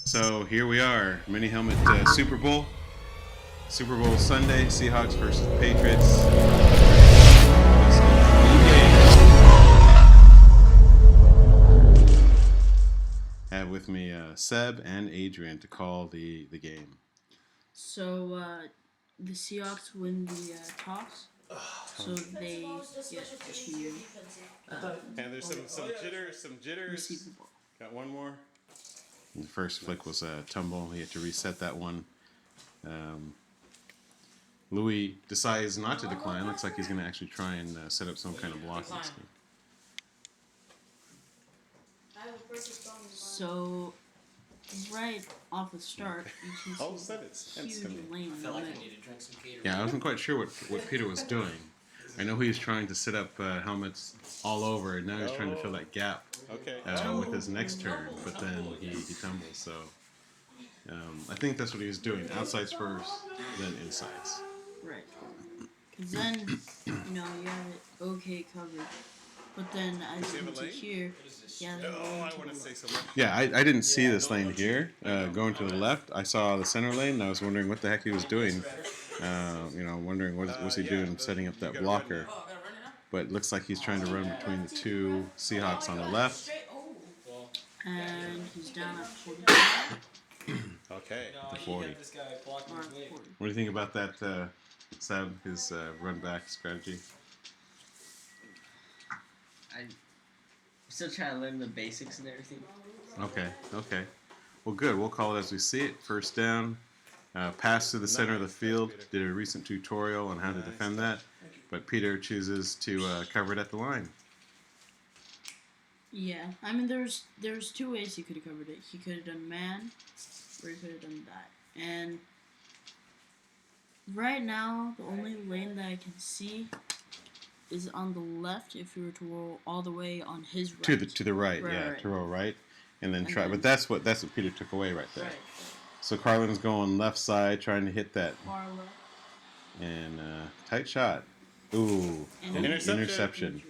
So here we are, Minihelmet Super Bowl. Super Bowl Sunday, Seahawks versus Patriots. Have with me Seb and Adrian to call the game. So the Seahawks win the toss, so they get to And there's some jitters. receive the ball. Got one more. And the first flick was a tumble. He had to reset that one. Luis decides not to decline. Looks like he's going to actually try and set up some kind of blocking scheme. So right off the start, you can see a huge lane in the middle. Yeah, I wasn't quite sure what Peter was doing. I know he was trying to set up helmets all over, and now he's trying to fill that gap with his next turn, but then he tumbles. So I think that's what he was doing. Outsides first, then insides. Right. Because then, you have it okay covered. But then as you can here, yeah, I didn't see this lane here. Going to the left, I saw the center lane, and I was wondering what the heck he was doing. Wondering what was he doing setting up that blocker. But it looks like he's trying to run between the two Seahawks on the left. And he's down at 40. Okay, the 40. What do you think about that, Seb, his run back strategy? I'm still trying to learn the basics and everything. Okay. Well, good. We'll call it as we see it. First down. Pass to the center of the field. Did a recent tutorial on how to defend that. But Peter chooses to cover it at the line. Yeah, I mean, there's two ways he could have covered it. He could have done man, or he could have done that. And right now, the only lane that I can see is on the left. If you were to roll all the way on his right. To the right, right. To roll right, and then try. But that's what Peter took away right there. Right. So Carlin's going left side, trying to hit that. Far left. And tight shot. Ooh, interception.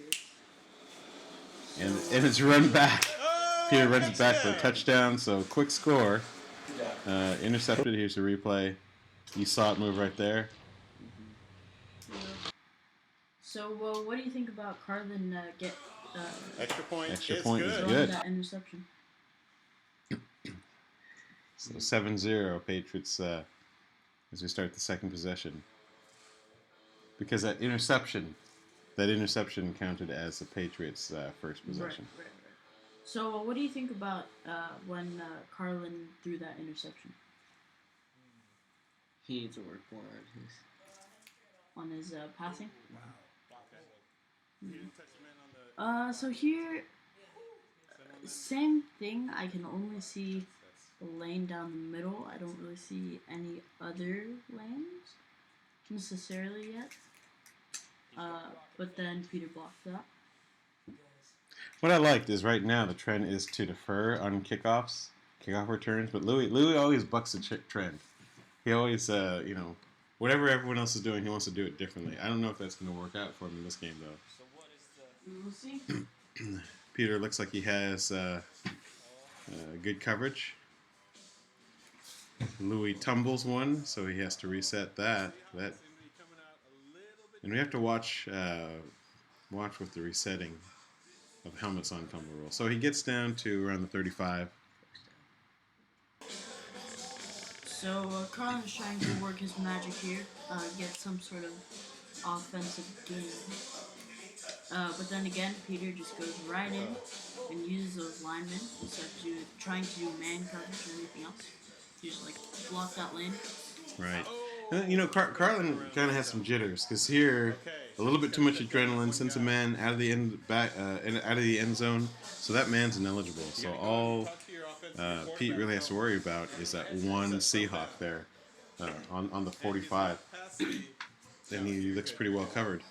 And it's run back. Peter runs it back for a touchdown, so quick score. Intercepted. Here's the replay. You saw it move right there. So, what do you think about Carlin get extra point? Extra point is good. That interception. So 7-0 Patriots as we start the second possession. Because that interception counted as the Patriots' first possession. Right. So, what do you think about when Carlin threw that interception? He needs to work more on his passing. Wow. So here, same thing. I can only see the lane down the middle. I don't really see any other lanes necessarily yet. But then Peter blocked that. What I liked is right now the trend is to defer on kickoff returns, but Luis always bucks the trend. He always, whatever everyone else is doing, he wants to do it differently. I don't know if that's going to work out for him in this game, though. We'll see. Peter looks like he has good coverage. Luis tumbles one, so he has to reset that. And we have to watch with the resetting of helmets on tumble roll. So he gets down to around the 35. So Carlin's trying to work his magic here, get some sort of offensive gain. But then again, Peter just goes right in and uses those linemen instead of trying to do man coverage or anything else. You just block that lane. Right. Carlin kind of has some jitters because here a little bit too much adrenaline, sends a man out of the end zone, so that man's ineligible. So all Pete really has to worry about is that one Seahawk there on the 45, and he looks pretty well covered.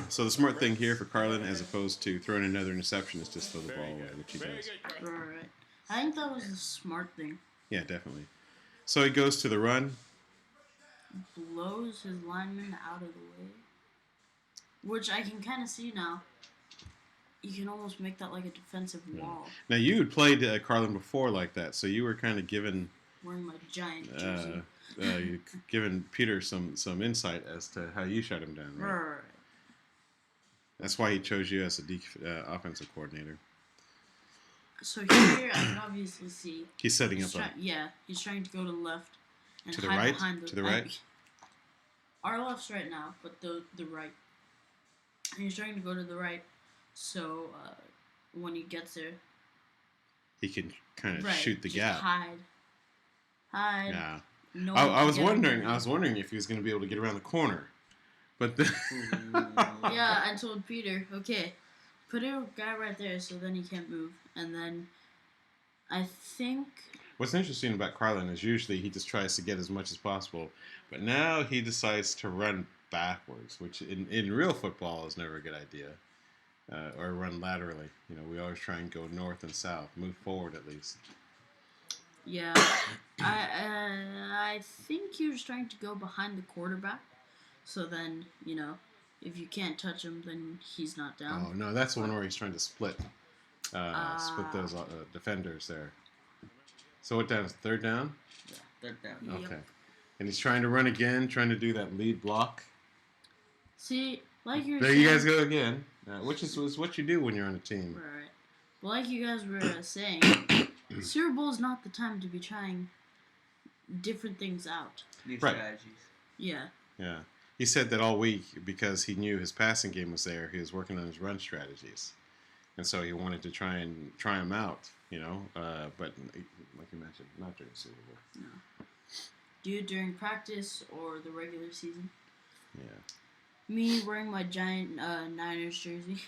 So the smart thing here for Carlin, as opposed to throwing another interception, is just throw the ball away, which he does. Right. I think that was a smart thing. Yeah, definitely. So he goes to the run. Blows his lineman out of the way. Which I can kind of see now. you can almost make that like a defensive wall. Now you had played Carlin before like that, so you were kind of given Wearing my giant jersey. you given Peter some insight as to how you shut him down, right? Right. That's why he chose you as a offensive coordinator. So here I can obviously see He's setting up. He's trying to go to the left and To the hide right? behind the To the right? Our left's right now, but the right. And he's trying to go to the right, so when he gets there, He can kind of right, shoot the just gap. Hide. Yeah. No I was one can wondering. get I was wondering if he was going to be able to get around the corner, but Yeah, I told Peter, okay, put a guy right there so then he can't move. And then I think... What's interesting about Carlin is usually he just tries to get as much as possible, but now he decides to run backwards, which in real football is never a good idea, or run laterally. You know, we always try and go north and south, move forward at least. Yeah, I think he was trying to go behind the quarterback, so then, you know, if you can't touch him, then he's not down. Oh, no, that's the one where he's trying to split those defenders there. So what down is third down? Yeah, third down. Okay. Yep. And he's trying to run again, trying to do that lead block. See, like you were There saying... you guys go again, which is what you do when you're on a team. Right. Well, like you guys were saying, Super Bowl is not the time to be trying different things out. New Right. strategies. Yeah. Yeah. He said that all week because he knew his passing game was there. He was working on his run strategies, and so he wanted to try them out. You know, but like you mentioned, not during Super Bowl. No. Do it during practice or the regular season. Yeah. Me wearing my giant Niners jersey.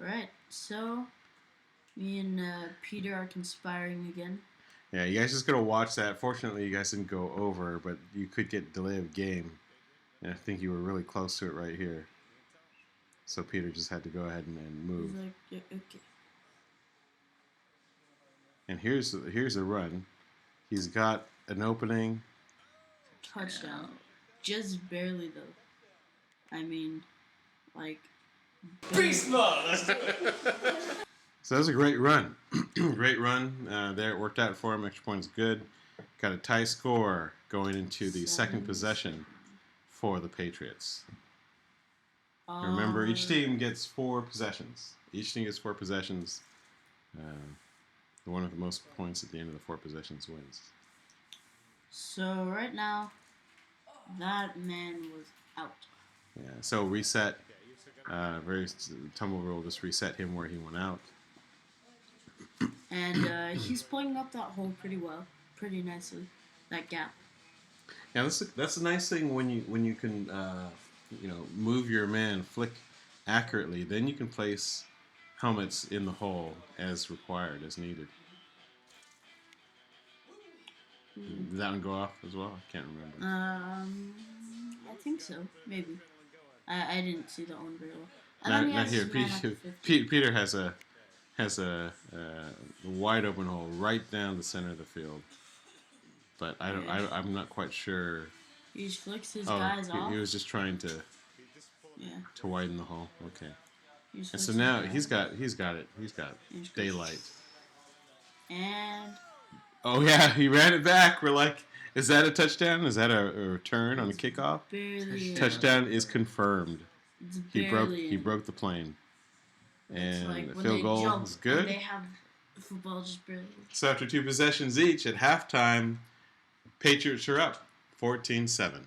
Right. So, me and Peter are conspiring again. Yeah, you guys just gotta watch that. Fortunately, you guys didn't go over, but you could get delay of game, and I think you were really close to it right here. So Peter just had to go ahead and move. He's like, yeah, okay. And here's a run. He's got an opening. Touchdown. Just barely, though. I mean, like... Beast mode! So that was a great run. Great run. There, it worked out for him. Extra points good. Got a tie score going into the second possession for the Patriots. Remember, each team gets 4 possessions. Each team gets 4 possessions. The one with the most points at the end of the 4 possessions wins. So, right now, that man was out. Yeah. So reset. Very tumble rule. Just reset him where he went out. And he's playing up that hole pretty nicely, that gap. Yeah, that's a nice thing when you can move your man, flick accurately. Then you can place helmets in the hole as required, as needed. Did that one go off as well? I can't remember. I think so, maybe. I didn't see that one very well. Not here. Peter has a wide open hole right down the center of the field, but I'm not quite sure. He just flicks his guys off. He was just trying to widen the hole. Okay. And so now he's got it. He's got daylight. And oh yeah, he ran it back. We're like, is that a touchdown? Is that a return on a kickoff? barely Touchdown is confirmed. It's He barely broke the plane. And like the when field they goal jump is good. and they have the football just barely. So after 2 possessions each at halftime, Patriots are up 14-7.